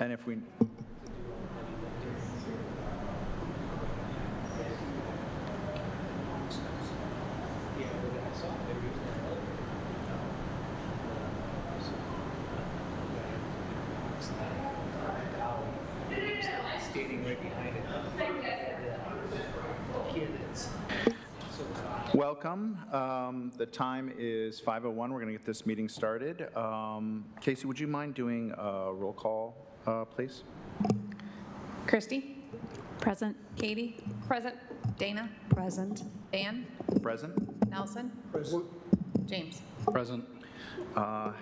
And if we... Standing right behind it. Welcome. The time is 5:01. We're going to get this meeting started. Casey, would you mind doing a roll call, please? Christy? Present. Katie? Present. Dana? Present. Dan? Present. Nelson? Present. James? Present.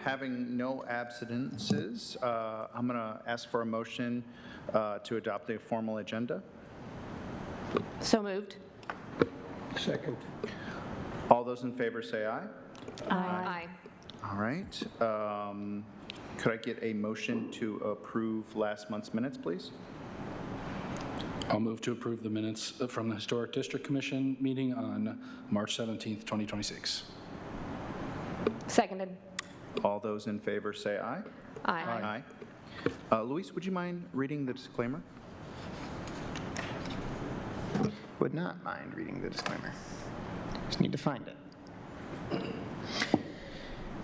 Having no absences, I'm going to ask for a motion to adopt a formal agenda. So moved. Second. All those in favor say aye. Aye. All right. Could I get a motion to approve last month's minutes, please? I'll move to approve the minutes from the Historic District Commission meeting on March 17th, 2026. Seconded. All those in favor say aye. Aye. Aye. Luis, would you mind reading the disclaimer? Would not mind reading the disclaimer. Just need to find it.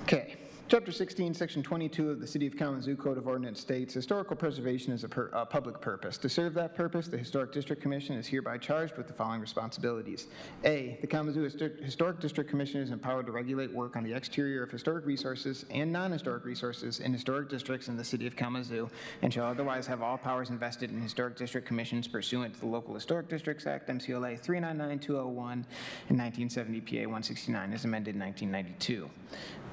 Okay. Chapter 16, Section 22 of the City of Kalamazoo Code of Ordinance states, historical preservation is a public purpose. To serve that purpose, the Historic District Commission is hereby charged with the following responsibilities. A, the Kalamazoo Historic District Commission is empowered to regulate work on the exterior of historic resources and non-historic resources in historic districts in the City of Kalamazoo, and shall otherwise have all powers invested in Historic District Commissions pursuant to the Local Historic Districts Act, MCLA 399201, and 1970 PA 169, as amended in 1992.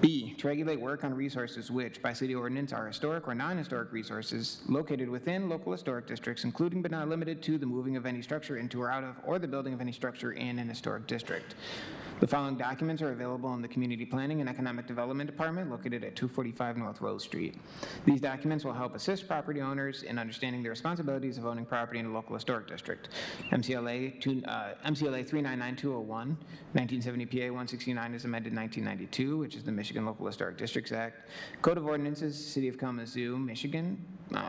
B, to regulate work on resources which, by city ordinance, are historic or non-historic resources located within local historic districts, including but not limited to the moving of any structure into or out of, or the building of any structure in an historic district. The following documents are available in the Community Planning and Economic Development Department located at 245 North Rose Street. These documents will help assist property owners in understanding the responsibilities of owning property in a local historic district. MCLA 399201, 1970 PA 169 is amended in 1992, which is the Michigan Local Historic Districts Act. Code of Ordinances, City of Kalamazoo, Michigan,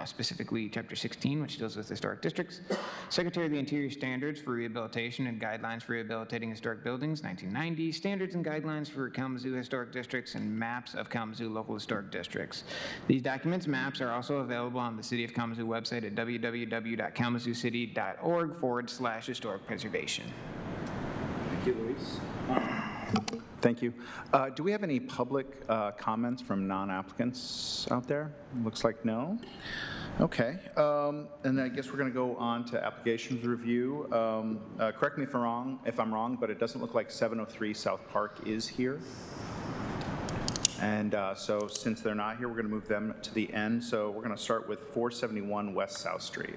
specifically Chapter 16, which deals with historic districts. Secretary of the Interior Standards for Rehabilitation and Guidelines for Rehabilitating Historic Buildings, 1990. Standards and Guidelines for Kalamazoo Historic Districts and Maps of Kalamazoo Local Historic Districts. These documents, maps, are also available on the City of Kalamazoo website at www.kalamazoocity.org/historic preservation. Thank you, Luis. Thank you. Do we have any public comments from non-applicants out there? Looks like no. Okay. And then I guess we're going to go on to applications review. Correct me if I'm wrong, but it doesn't look like 703 South Park is here. And so since they're not here, we're going to move them to the end. So we're going to start with 471 West South Street.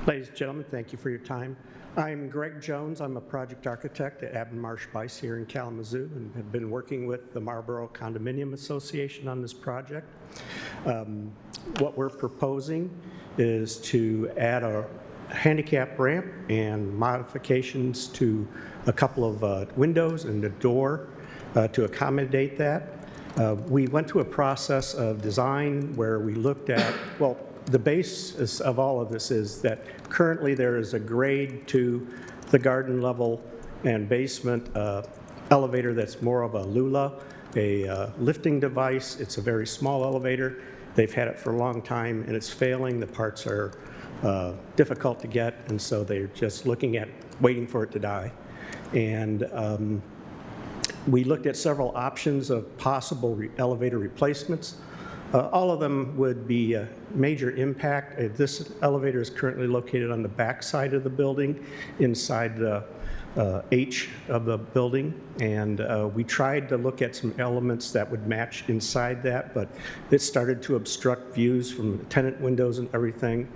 Ladies and gentlemen, thank you for your time. I'm Greg Jones. I'm a project architect at Abin Marsh Bice here in Kalamazoo and have been working with the Marlboro Condominium Association on this project. What we're proposing is to add a handicap ramp and modifications to a couple of windows and a door to accommodate that. We went through a process of design where we looked at, well, the basis of all of this is that currently there is a grade to the garden level and basement elevator that's more of a lula, a lifting device. It's a very small elevator. They've had it for a long time and it's failing. The parts are difficult to get, and so they're just looking at waiting for it to die. And we looked at several options of possible elevator replacements. All of them would be a major impact. This elevator is currently located on the back side of the building, inside the H of the building, and we tried to look at some elements that would match inside that, but it started to obstruct views from the tenant windows and everything.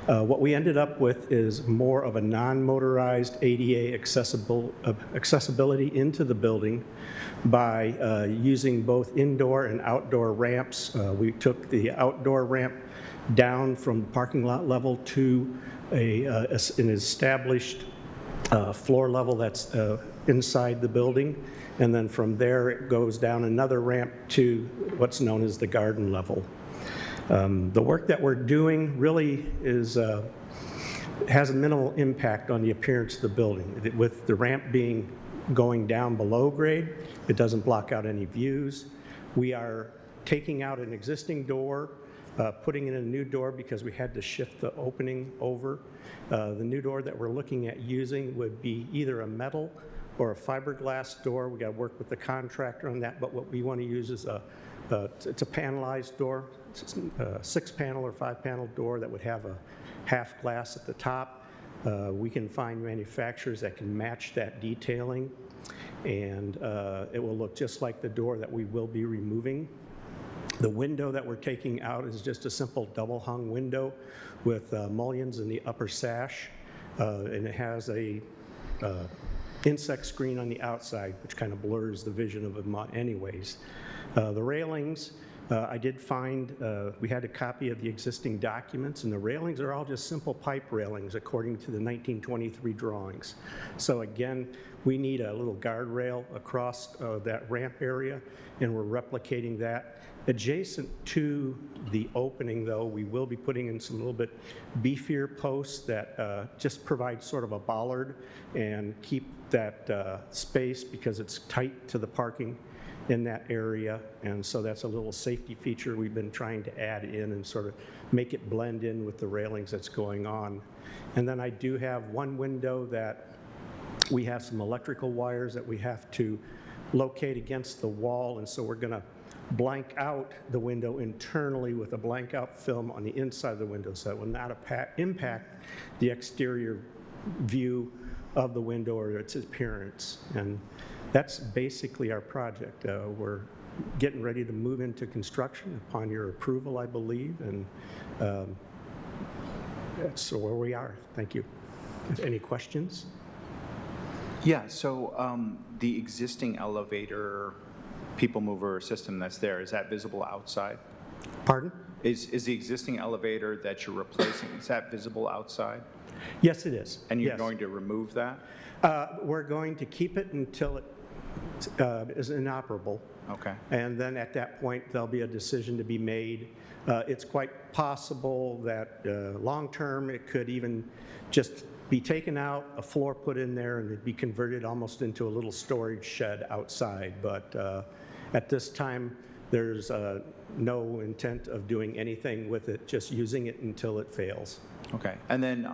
What we ended up with is more of a non-motorized ADA accessibility into the building by using both indoor and outdoor ramps. We took the outdoor ramp down from the parking lot level to an established floor level that's inside the building, and then from there it goes down another ramp to what's known as the garden level. The work that we're doing really has a minimal impact on the appearance of the building. With the ramp going down below grade, it doesn't block out any views. We are taking out an existing door, putting in a new door because we had to shift the opening over. The new door that we're looking at using would be either a metal or a fiberglass door. We got to work with the contractor on that, but what we want to use is it's a panelized door, it's a 6-panel or 5-panel door that would have a half glass at the top. We can find manufacturers that can match that detailing, and it will look just like the door that we will be removing. The window that we're taking out is just a simple double-hung window with mullions in the upper sash, and it has a insect screen on the outside, which kind of blurs the vision of them anyways. The railings, I did find, we had a copy of the existing documents, and the railings are all just simple pipe railings according to the 1923 drawings. So again, we need a little guardrail across that ramp area, and we're replicating that. Adjacent to the opening, though, we will be putting in some little bit beefier posts that just provide sort of a bollard and keep that space because it's tight to the parking in that area, and so that's a little safety feature we've been trying to add in and sort of make it blend in with the railings that's going on. And then I do have one window that we have some electrical wires that we have to locate against the wall, and so we're going to blank out the window internally with a blank out film on the inside of the window so it will not impact the exterior view of the window or its appearance. And that's basically our project. We're getting ready to move into construction upon your approval, I believe, and that's where we are. Thank you. Any questions? Yeah, so the existing elevator people mover system that's there, is that visible outside? Pardon? Is the existing elevator that you're replacing, is that visible outside? Yes, it is. And you're Yes. going to remove that? We're going to keep it until it is inoperable. Okay. And then at that point, there'll be a decision to be made. It's quite possible that long-term, it could even just be taken out, a floor put in there, and it'd be converted almost into a little storage shed outside. But at this time, there's no intent of doing anything with it, just using it until it fails. Okay. And then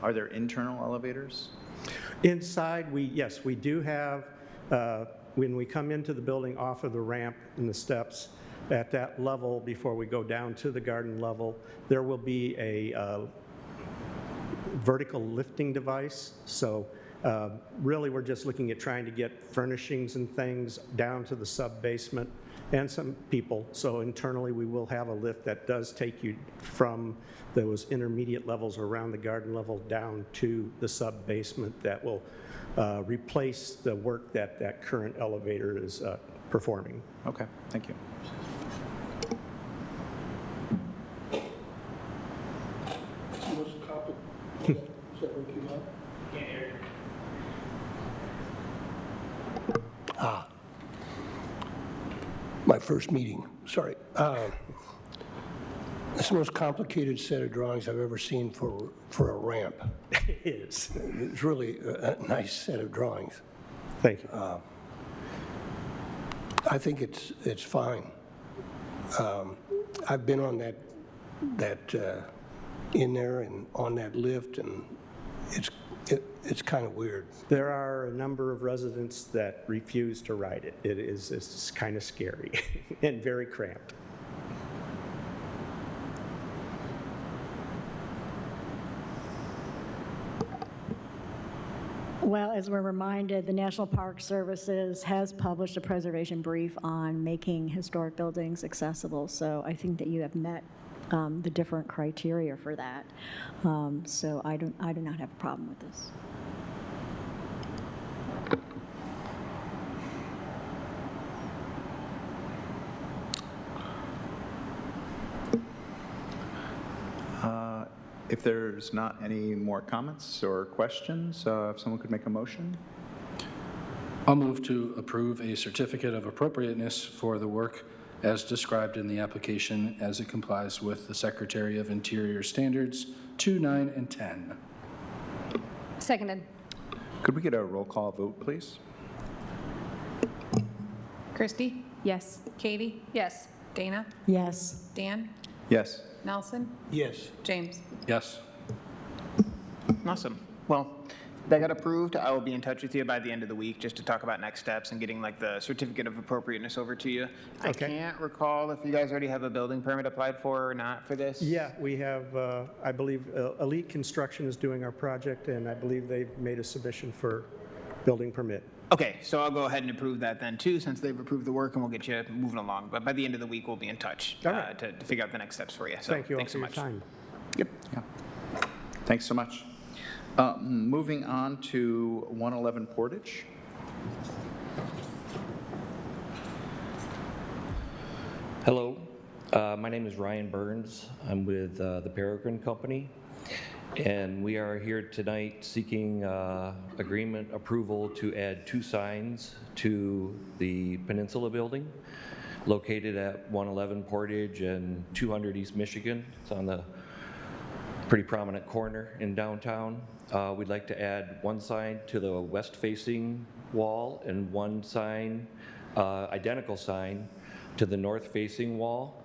are there internal elevators? Inside, yes, we do have, when we come into the building off of the ramp and the steps, at that level, before we go down to the garden level, there will be a vertical lifting device. So really, we're just looking at trying to get furnishings and things down to the sub-basement and some people. So internally, we will have a lift that does take you from those intermediate levels around the garden level down to the sub-basement that will replace the work that that current elevator is performing. Okay, thank you. My first meeting, sorry. It's the most complicated set of drawings I've ever seen for a ramp. It is. It's really a nice set of drawings. Thank you. I think it's fine. I've been on that in there and on that lift, and it's kind of weird. There are a number of residents that refuse to ride it. It's kind of scary and very cramped. Well, as we're reminded, the National Park Services has published a preservation brief on making historic buildings accessible. So I think that you have met the different criteria for that. So I do not have a problem with this. If there's not any more comments or questions, if someone could make a motion? I'll move to approve a certificate of appropriateness for the work as described in the application as it complies with the Secretary of Interior Standards 2, 9, and 10. Seconded. Could we get a roll call vote, please? Christy? Yes. Katie? Yes. Dana? Yes. Dan? Yes. Nelson? Yes. James? Yes. Awesome. Well, that got approved. I will be in touch with you by the end of the week just to talk about next steps and getting like the certificate of appropriateness over to you. I Okay. can't recall if you guys already have a building permit applied for or not for this. Yeah, we have, I believe, Elite Construction is doing our project, and I believe they've made a submission for building permit. Okay, so I'll go ahead and approve that then too, since they've approved the work, and we'll get you moving along. But by the end of the week, we'll be in touch All right. to figure out the next steps for you. So Thank you all thanks for so your much. time. Yep. Yeah. Thanks so much. Moving on to 111 Portage. Hello, my name is Ryan Burns. I'm with the Peregrine Company, and we are here tonight seeking agreement approval to add 2 signs to the Peninsula Building located at 111 Portage and 200 East Michigan. It's on the pretty prominent corner in downtown. We'd like to add 1 sign to the west-facing wall and 1 sign, identical sign, to the north-facing wall.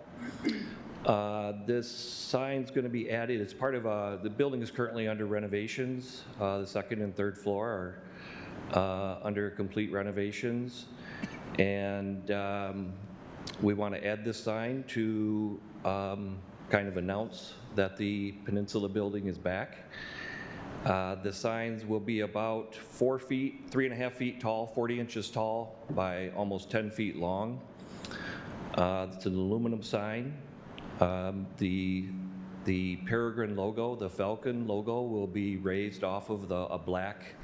This sign's going to be added, it's part of, the building is currently under renovations. The 2nd and 3rd floor are under complete renovations. And we want to add this sign to kind of announce that the Peninsula Building is back. The signs will be about 4 feet, 3.5 feet tall, 40 inches tall by almost 10 feet long. It's an aluminum sign. The Peregrine logo, the Falcon logo, will be raised off of a black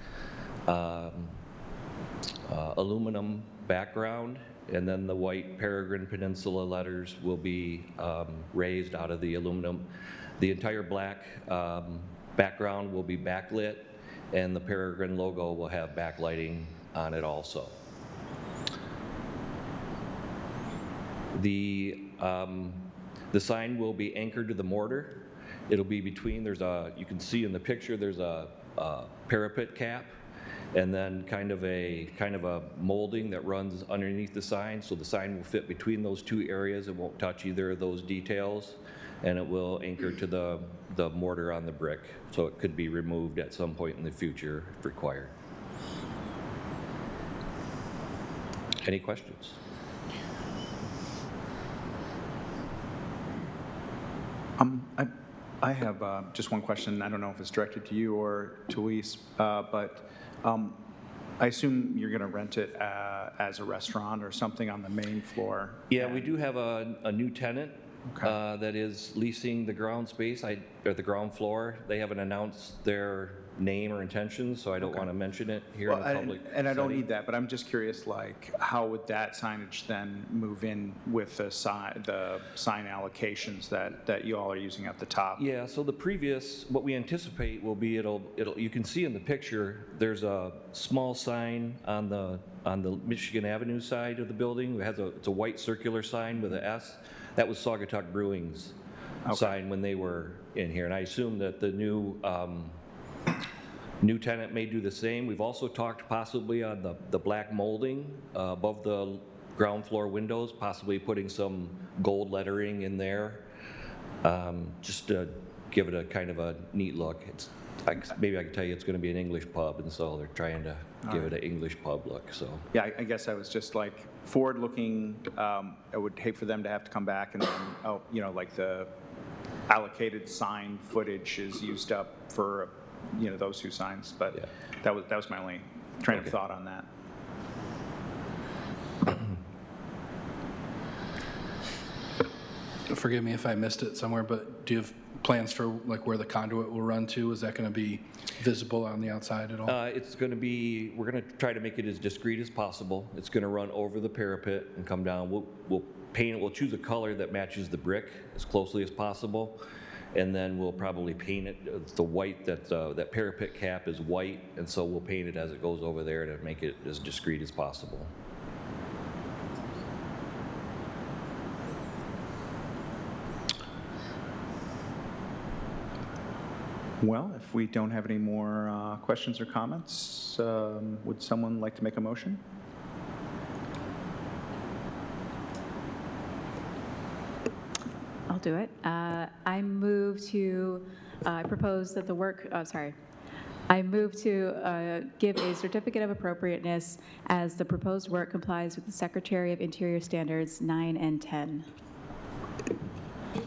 aluminum background, and then the white Peregrine Peninsula letters will be raised out of the aluminum. The entire black background will be backlit, and the Peregrine logo will have backlighting on it also. The sign will be anchored to the mortar. It'll be between, you can see in the picture, there's a parapet cap, and then kind of a molding that runs underneath the sign, so the sign will fit between those 2 areas. It won't touch either of those details, and it will anchor to the mortar on the brick, so it could be removed at some point in the future if required. Any questions? I have just one question. I don't know if it's directed to you or to Luis, but I assume you're going to rent it as a restaurant or something on the main floor. Yeah, we do have a new tenant that is leasing the ground space, or the ground floor. They haven't announced their name or intentions, so I don't want to mention it here in the public And I don't setting. need that, but I'm just curious, like, how would that signage then move in with the sign allocations that you all are using at the top? Yeah, so what we anticipate will be, you can see in the picture, there's a small sign on the Michigan Avenue side of the building. It's a white circular sign with an S. That was Saugatuck Brewing's sign when they were in here, and I assume that the new tenant may do the same. We've also talked possibly on the black molding above the ground floor windows, possibly putting some gold lettering in there, just to give it a kind of a neat look. Maybe I can tell you it's going to be an English pub, and so they're trying to give it an English pub look. So Yeah, I guess I was just like forward-looking. I would hate for them to have to come back and then, like the allocated sign footage is used up for, those 2 signs. But Yeah. that was my only train of thought on that. Forgive me if I missed it somewhere, but do you have plans for like where the conduit will run to? Is that going to be visible on the outside at all? we're going to try to make it as discreet as possible. It's going to run over the parapet and come down. We'll paint it, we'll choose a color that matches the brick as closely as possible. and then we'll probably paint it, the white, that parapet cap is white, and so we'll paint it as it goes over there to make it as discreet as possible. Well, if we don't have any more questions or comments, would someone like to make a motion? I'll do it. I move to, I propose that the work, I move to give a certificate of appropriateness as the proposed work complies with the Secretary of Interior Standards 9 and 10.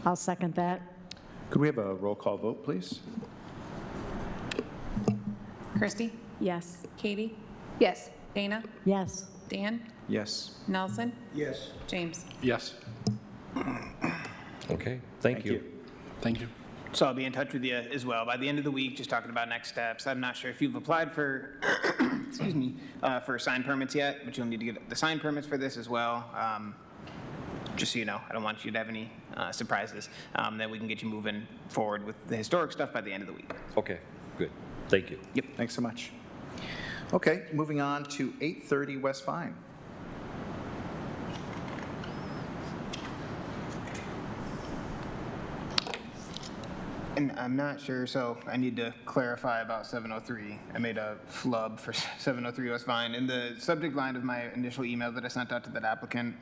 I'll second that. Could we have a roll call vote, please? Christy? Yes. Katie? Yes. Dana? Yes. Dan? Yes. Nelson? Yes. James? Yes. Okay, thank you. Thank you. So I'll be in touch with you as well by the end of the week, just talking about next steps. I'm not sure if you've applied for, excuse me, for sign permits yet, but you'll need to get the sign permits for this as well. Just so you know, I don't want you to have any surprises. Then we can get you moving forward with the historic stuff by the end of the week. Okay, good. Thank you. Yep, thanks so much. Okay, moving on to 830 West Vine. And I'm not sure, so I need to clarify about 703. I made a flub for 703 West Vine. In the subject line of my initial email that I sent out to that applicant,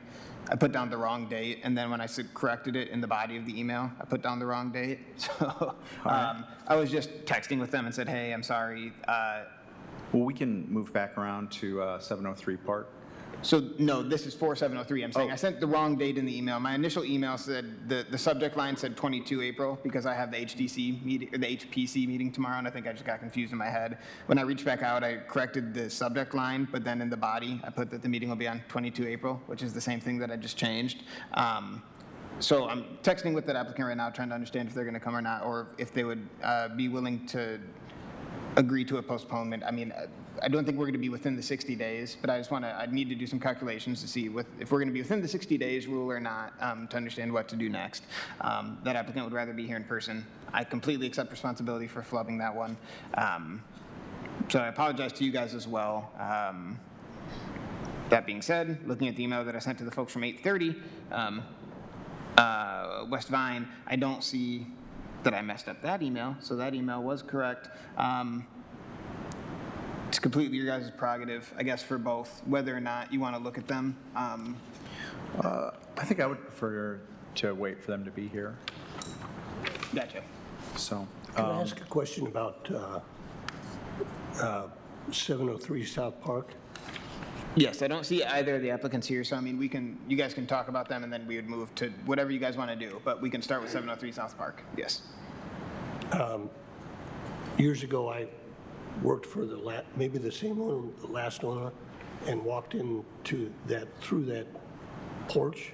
I put down the wrong date, and then when I corrected it in the body of the email, I put down the wrong date. So I was just texting with them and said, hey, I'm sorry. Well, we can move back around to 703 Park. So no, this is for 703. I'm saying Oh. I sent the wrong date in the email. My initial email said, the subject line said 22 April because I have the HDC meeting, or the HPC meeting tomorrow, and I think I just got confused in my head. When I reached back out, I corrected the subject line, but then in the body, I put that the meeting will be on 22 April, which is the same thing that I just changed. So I'm texting with that applicant right now, trying to understand if they're going to come or not, or if they would be willing to agree to a postponement. I mean, I don't think we're going to be within the 60 days, but I need to do some calculations to see if we're going to be within the 60 days rule or not, to understand what to do next. That applicant would rather be here in person. I completely accept responsibility for flubbing that one. So I apologize to you guys as well. That being said, looking at the email that I sent to the folks from 830 West Vine, I don't see that I messed up that email, so that email was correct. It's completely your guys' prerogative, I guess, for both, whether or not you want to look at them. I think I would prefer to wait for them to be here. Gotcha. So, Can I ask a question about 703 South Park? Yes, I don't see either of the applicants here, so I mean, you guys can talk about them, and then we would move to whatever you guys want to do, but we can start with 703 South Park, yes. Years ago, I worked for maybe the same owner, the last owner, and walked into through that porch.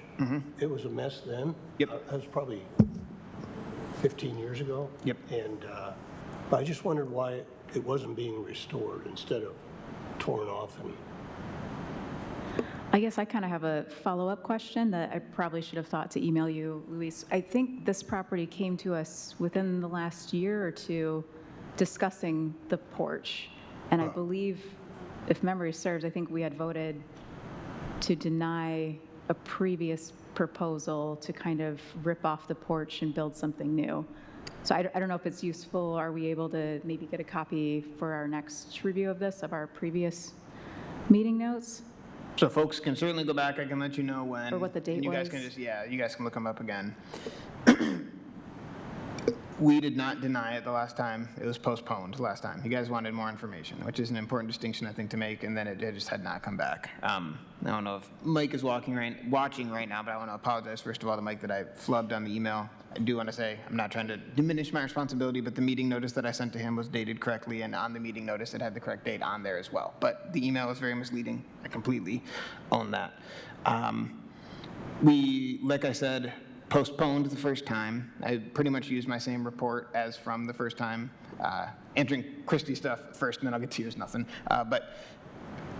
It was a mess then. Yep. That was probably 15 years ago. Yep. And I just wondered why it wasn't being restored instead of torn off. And I guess I kind of have a follow-up question that I probably should have thought to email you, Luis. I think this property came to us within the last year or two discussing the porch. And I believe, if memory serves, I think we had voted to deny a previous proposal to kind of rip off the porch and build something new. So I don't know if it's useful. Are we able to maybe get a copy for our next review of this, of our previous meeting notes? So folks can certainly go back. I can let you know when. Or what the date you guys was. can just, yeah, you guys can look them up again. We did not deny it the last time. It was postponed last time. You guys wanted more information, which is an important distinction, I think, to make, and then it just had not come back. I don't know if Mike is watching right now, but I want to apologize, first of all, to Mike that I flubbed on the email. I do want to say I'm not trying to diminish my responsibility, but the meeting notice that I sent to him was dated correctly, and on the meeting notice it had the correct date on there as well. But the email was very misleading. I completely own that. We, like I said, postponed the first time. I pretty much used my same report as from the first time, answering Christie stuff first, and then I'll get to yours, nothing. But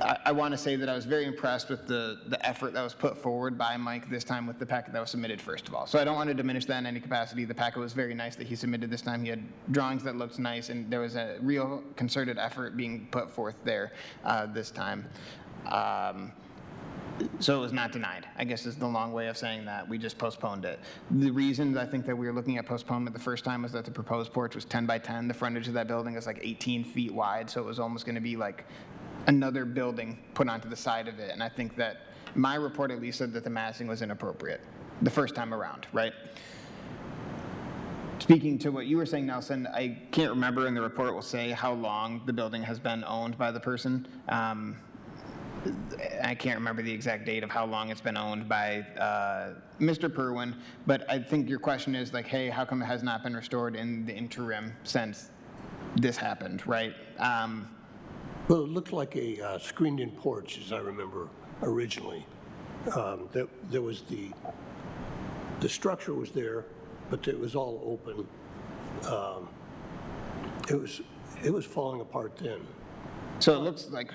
I want to say that I was very impressed with the effort that was put forward by Mike this time with the packet that was submitted, first of all. So I don't want to diminish that in any capacity. The packet was very nice that he submitted this time. He had drawings that looked nice, and there was a real concerted effort being put forth there this time. So it was not denied, I guess is the long way of saying that. We just postponed it. The reason I think that we were looking at postponement the first time was that the proposed porch was 10 by 10. The frontage of that building is like 18 feet wide, so it was almost going to be like another building put onto the side of it. And I think that my report at least said that the massing was inappropriate the first time around, right? Speaking to what you were saying, Nelson, I can't remember, and the report will say how long the building has been owned by the person. I can't remember the exact date of how long it's been owned by Mr. Perwin, but I think your question is like, hey, how come it has not been restored in the interim since this happened, right? Well, it looked like a screened-in porch, as I remember originally. There was the structure was there, but it was all open. It was falling apart then. So it looks like,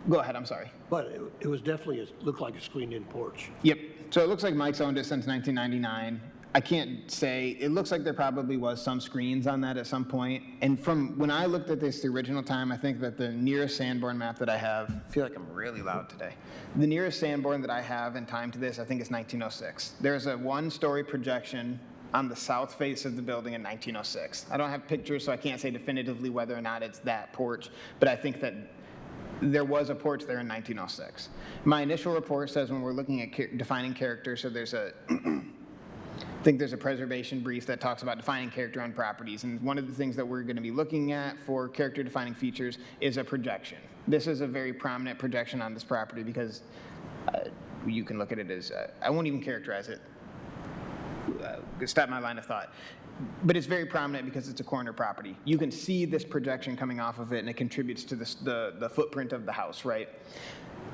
go ahead, I'm sorry. But it was definitely, looked like a screened-in porch. Yep, so it looks like Mike's owned it since 1999. I can't say, it looks like there probably was some screens on that at some point. And from when I looked at this the original time, I think that the nearest Sanborn map that I have, I feel like I'm really loud today. The nearest Sanborn that I have in time to this, I think is 1906. There's a one-story projection on the south face of the building in 1906. I don't have pictures, so I can't say definitively whether or not it's that porch, but I think that there was a porch there in 1906. My initial report says when we're looking at defining character, so there's a, I think there's a preservation brief that talks about defining character on properties, and one of the things that we're going to be looking at for character defining features is a projection. This is a very prominent projection on this property because you can look at it as, I won't even characterize it, stop my line of thought. But it's very prominent because it's a corner property. You can see this projection coming off of it, and it contributes to the footprint of the house, right?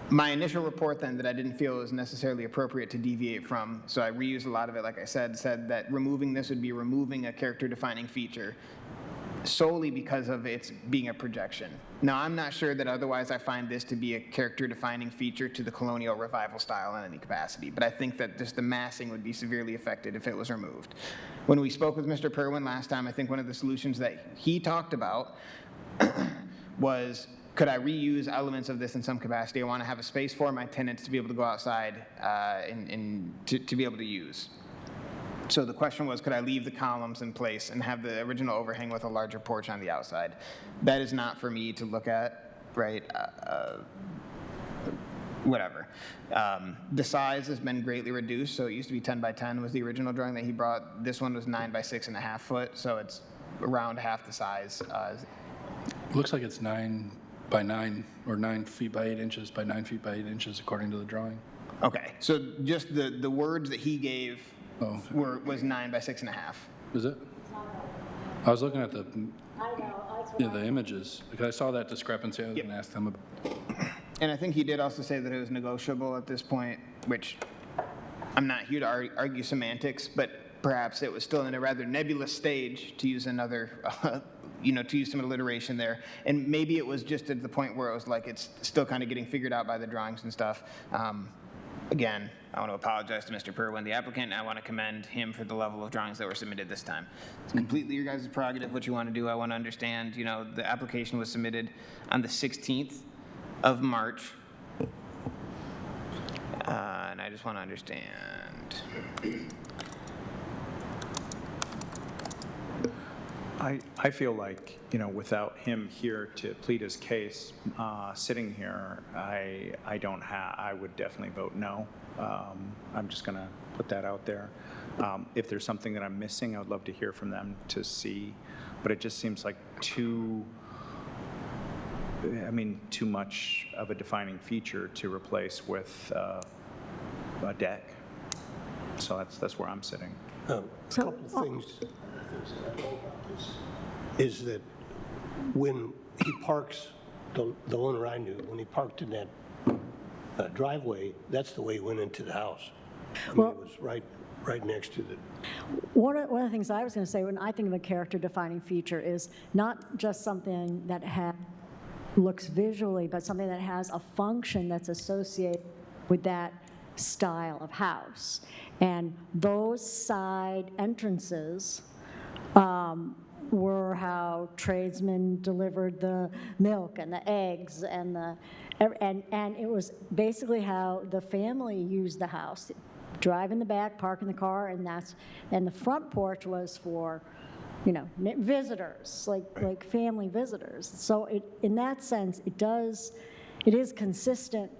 My initial report then that I didn't feel was necessarily appropriate to deviate from, so I reused a lot of it, like I said that removing this would be removing a character-defining feature solely because of its being a projection. Now, I'm not sure that otherwise I find this to be a character-defining feature to the colonial revival style in any capacity, but I think that just the massing would be severely affected if it was removed. When we spoke with Mr. Perwin last time, I think one of the solutions that he talked about was, could I reuse elements of this in some capacity? I want to have a space for my tenants to be able to go outside and to be able to use. So the question was, could I leave the columns in place and have the original overhang with a larger porch on the outside? That is not for me to look at, right? Whatever. The size has been greatly reduced, so it used to be 10 by 10 was the original drawing that he brought. This one was 9 by 6.5 foot, so it's around half the size. Looks like it's 9 by 9, or 9 feet by 8 inches by 9 feet by 8 inches according to the drawing. Okay, so just the words that he gave was 9 by 6.5. Is it? I was looking at the images because I saw that discrepancy. I was going to ask them about. And I think he did also say that it was negotiable at this point, which I'm not here to argue semantics, but perhaps it was still in a rather nebulous stage, to use another, to use some alliteration there. And maybe it was just at the point where it was like it's still kind of getting figured out by the drawings and stuff. Again, I want to apologize to Mr. Perwin, the applicant. I want to commend him for the level of drawings that were submitted this time. It's completely your guys' prerogative what you want to do. I want to understand, the application was submitted on the 16th of March. And I just want to understand. I feel like, without him here to plead his case, sitting here, I would definitely vote no. I'm just going to put that out there. If there's something that I'm missing, I would love to hear from them to see, but it just seems like too much of a defining feature to replace with a deck. So that's where I'm sitting. A couple of things is that when he parks, the owner I knew, when he parked in that driveway, that's the way he went into the house. It was right right next to the, One of the things I was going to say when I think of a character-defining feature is not just something that looks visually, but something that has a function that's associated with that style of house. And those side entrances were how tradesmen delivered the milk and the eggs and it was basically how the family used the house. Drive in the back, park in the car, and the front porch was for, visitors, like family visitors. So in that sense, it is consistent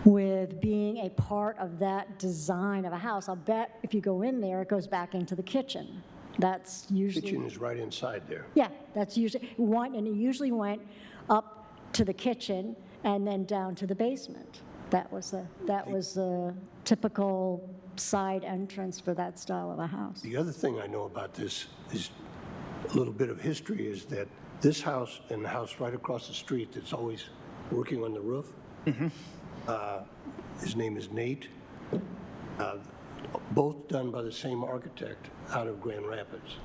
with being a part of that design of a house. I'll bet if you go in there, it goes back into the kitchen. That's usually... kitchen is right inside there. Yeah, that's usually, and it usually went up to the kitchen and then down to the basement. That was a typical side entrance for that style of a house. The other thing I know about this is a little bit of history is that this house and the house right across the street that's always working on the roof, his name is Nate, both done by the same architect out of Grand Rapids,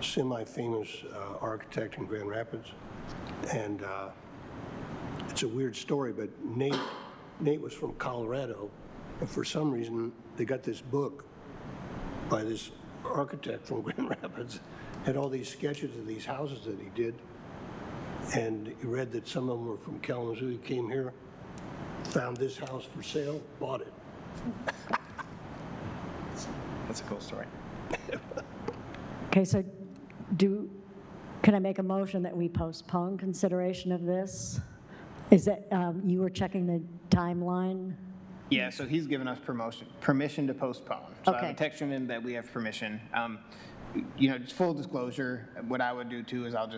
semi-famous architect in Grand Rapids. And it's a weird story, but Nate was from Colorado, and for some reason, they got this book by this architect from Grand Rapids, had all these sketches of these houses that he did, and he read that some of them were from Kalamazoo. He came here, found this house for sale, bought it. That's a cool story. Okay, so can I make a motion that we postpone consideration of this? Is that, you were checking the timeline? Yeah, so he's given us permission to postpone. So Okay. I have a text from him that we have permission. Just full disclosure, what I would do too is I'll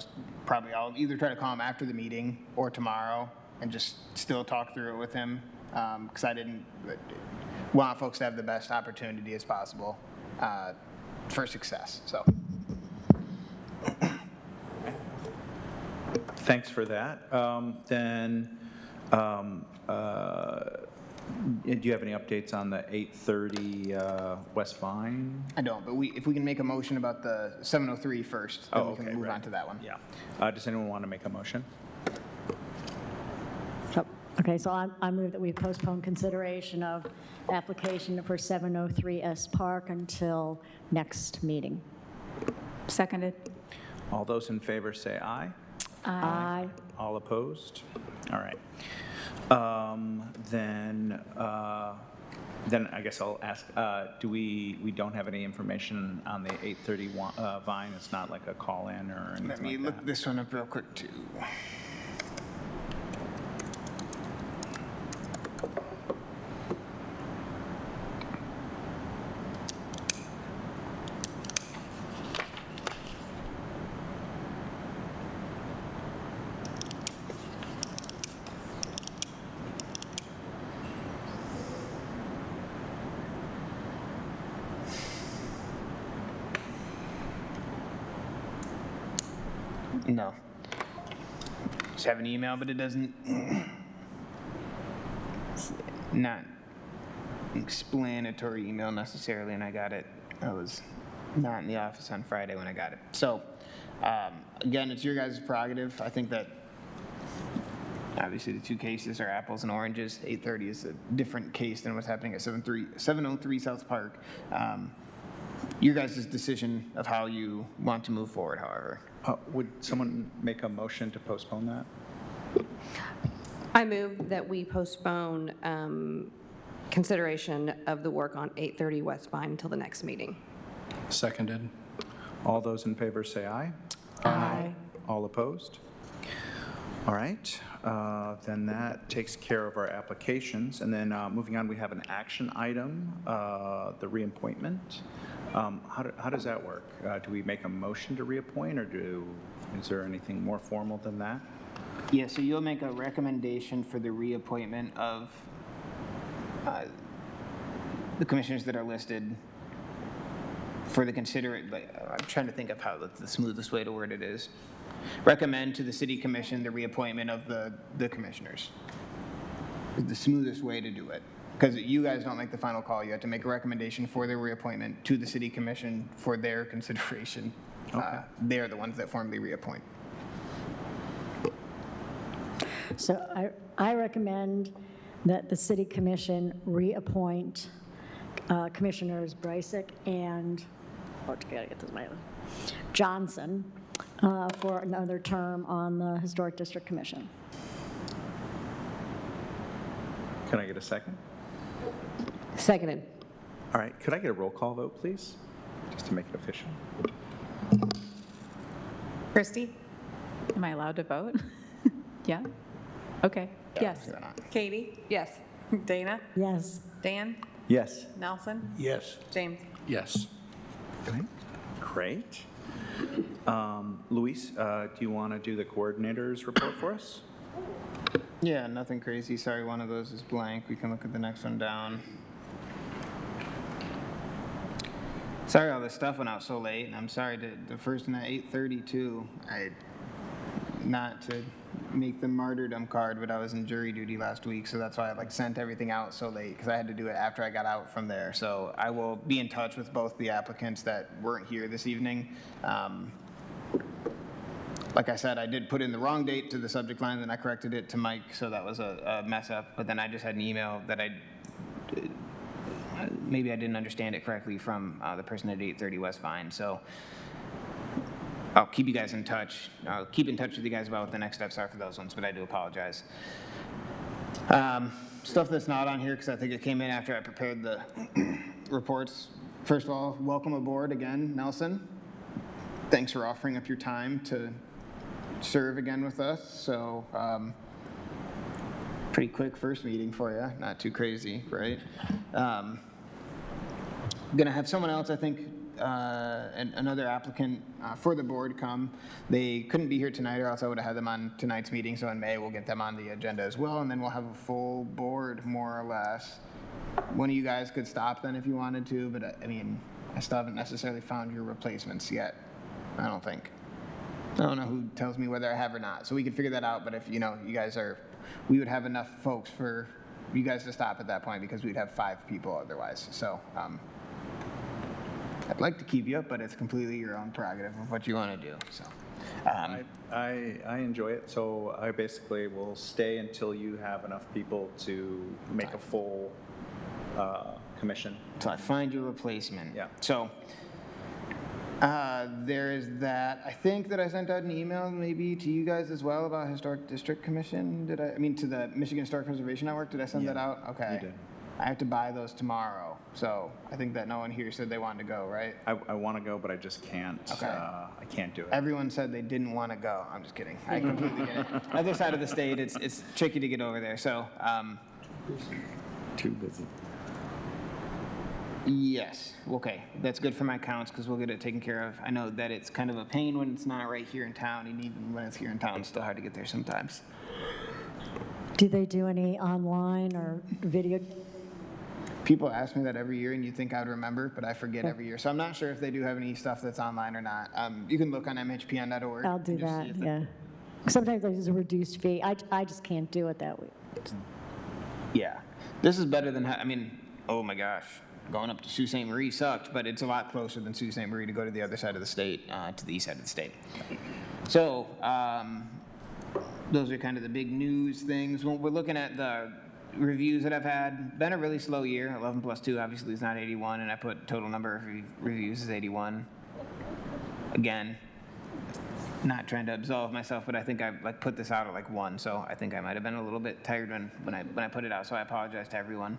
either try to call him after the meeting or tomorrow and just still talk through it with him, because I didn't want folks to have the best opportunity as possible for success, so. Thanks for that. Do you have any updates on the 830 West Vine? I don't, but if we can make a motion about the 703 first, then we can move on to that one. Yeah. Does anyone want to make a motion? Okay, so I move that we postpone consideration of application for 703 S Park until next meeting. Seconded. All those in favor say aye. Aye. All opposed? All right. Then I guess I'll ask, we don't have any information on the 830 Vine? It's not like a call-in or anything like that? Let me look this one up real quick too. No. Just have an email, but it doesn't. It's not explanatory email necessarily, and I got it. I was not in the office on Friday when I got it. So, again, it's your guys' prerogative. I think that obviously the two cases are apples and oranges. 830 is a different case than what's happening at 703 South Park. Your guys' decision of how you want to move forward, however. Would someone make a motion to postpone that? I move that we postpone consideration of the work on 830 West Vine until the next meeting. Seconded. All those in favor say aye. Aye. All opposed? All right, then that takes care of our applications. And then moving on, we have an action item, the reappointment. How does that work? Do we make a motion to reappoint, or is there anything more formal than that? Yeah, so you'll make a recommendation for the reappointment of the commissioners that are listed for the I'm trying to think of how the smoothest way to word it is. Recommend to the city commission the reappointment of the commissioners. is the smoothest way to do it. Because you guys don't make the final call. You have to make a recommendation for their reappointment to the city commission for their consideration. They're the ones that formally reappoint. So I recommend that the city commission reappoint Commissioners Brysick and, Johnson for another term on the Historic District Commission. Can I get a second? Seconded. All right, could I get a roll call vote, please? Just to make it official. Christie? Am I allowed to vote? Yeah? Okay, yes. Katie? Yes. Dana? Yes. Dan? Yes. Nelson? Yes. James? Yes. Okay, great. Luis, do you want to do the coordinators report for us? Yeah, nothing crazy. Sorry, one of those is blank. We can look at the next one down. Sorry all this stuff went out so late, and I'm sorry to the first one at 8:30 too. Not to make the martyrdom card, but I was in jury duty last week, so that's why I sent everything out so late, because I had to do it after I got out from there. So I will be in touch with both the applicants that weren't here this evening. Like I said, I did put in the wrong date to the subject line, then I corrected it to Mike, so that was a mess up. But then I just had an email that maybe I didn't understand it correctly from the person at 830 West Vine. So I'll keep you guys in touch. I'll keep in touch with you guys about what the next steps are for those ones, but I do apologize. Stuff that's not on here, because I think it came in after I prepared the reports. First of all, welcome aboard again, Nelson. Thanks for offering up your time to serve again with us. So pretty quick first meeting for you, not too crazy, right? Gonna have someone else, I think, another applicant for the board come. They couldn't be here tonight, or else I would have had them on tonight's meeting, so in May we'll get them on the agenda as well, and then we'll have a full board, more or less. One of you guys could stop then if you wanted to, but I mean, I still haven't necessarily found your replacements yet, I don't think. I don't know who tells me whether I have or not, so we can figure that out, but if, you guys are, we would have enough folks for you guys to stop at that point, because we'd have 5 people otherwise, so I'd like to keep you up, but it's completely your own prerogative of what you want to do, so. I enjoy it, so I basically will stay until you have enough people to make a full commission. So I find your replacement. Yeah. So there is that. I think that I sent out an email maybe to you guys as well about Historic District Commission. Did I mean to the Michigan Historic Preservation Network? Did I send that out? Okay. You did. I have to buy those tomorrow. So I think that no one here said they wanted to go, right? I want to go, but I just can't. Okay. I can't do it. Everyone said they didn't want to go. I'm just kidding. I completely get it. Other side of the state, it's tricky to get over there. So Too busy. yes. Okay. That's good for my counts, because we'll get it taken care of. I know that it's kind of a pain when it's not right here in town, and even when it's here in town, it's still hard to get there sometimes. Do they do any online or video? People ask me that every year, and you think I would remember, but I forget every year. So I'm not sure if they do have any stuff that's online or not. You can look on mhpn.org. I'll do that, yeah. Sometimes there's a reduced fee. I just can't do it that way. Yeah. This is better than, I mean, oh my gosh. Going up to Sault Ste. Marie sucked, but it's a lot closer than Sault Ste. Marie to go to the other side of the state, to the east side of the state. So those are kind of the big news things. When we're looking at the reviews that I've had, been a really slow year. 11 plus 2 obviously is not 81, and I put total number of reviews is 81. Again, not trying to absolve myself, but I think I put this out at 1, so I think I might have been a little bit tired when I put it out, so I apologize to everyone.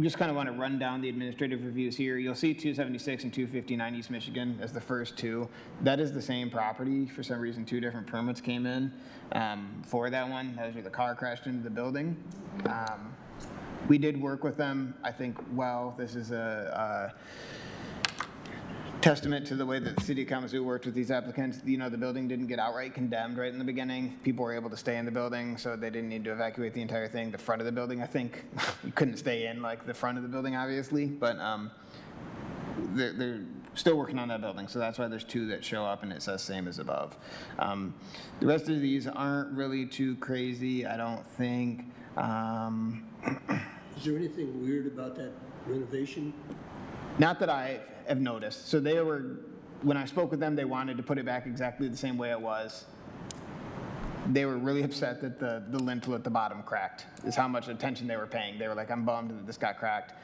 Just kind of want to run down the administrative reviews here. You'll see 276 and 259 East Michigan as the first 2. That is the same property. For some reason, 2 different permits came in for that one. That was where the car crashed into the building. We did work with them, I think, well. This is a testament to the way that the city of Kalamazoo worked with these applicants. The building didn't get outright condemned right in the beginning. People were able to stay in the building, so they didn't need to evacuate the entire thing. The front of the building, I think, we couldn't stay in the front of the building, obviously, but they're still working on that building, so that's why there's 2 that show up and it says same as above. The rest of these aren't really too crazy, I don't think. Is there anything weird about that renovation? Not that I have noticed. So they were, when I spoke with them, they wanted to put it back exactly the same way it was. They were really upset that the lintel at the bottom cracked, is how much attention they were paying. They were like, I'm bummed that this got cracked.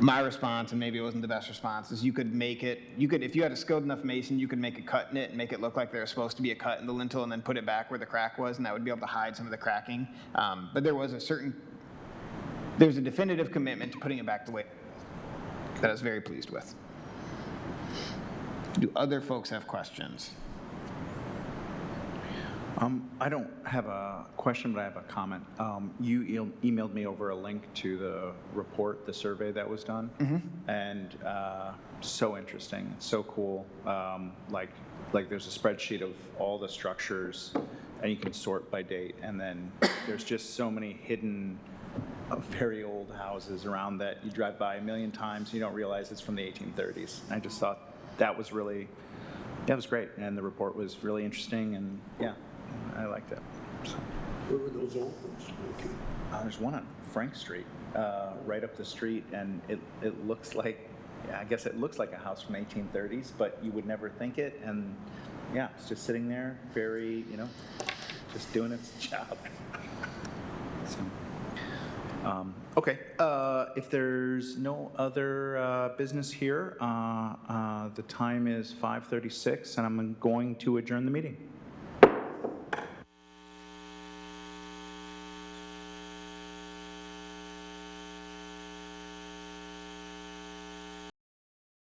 My response, and maybe it wasn't the best response, is you could make it, if you had a skilled enough mason, you could make a cut in it and make it look like there was supposed to be a cut in the lintel and then put it back where the crack was, and that would be able to hide some of the cracking. But there's a definitive commitment to putting it back the way that I was very pleased with. Do other folks have questions? I don't have a question, but I have a comment. You emailed me over a link to the report, the survey that was done, and so interesting, so cool. Like there's a spreadsheet of all the structures, and you can sort by date, and then there's just so many hidden, very old houses around that you drive by a million times, and you don't realize it's from the 1830s. I just thought that was great, and the report was really interesting, and yeah. I liked it. So. Where were those old ones? Okay. There's one on Frank Street, right up the street, and it looks like, I guess it looks like a house from the 1830s, but you would never think it, and yeah, it's just sitting there, very, just doing its job. So, okay, if there's no other business here, the time is 5:36, and I'm going to adjourn the meeting.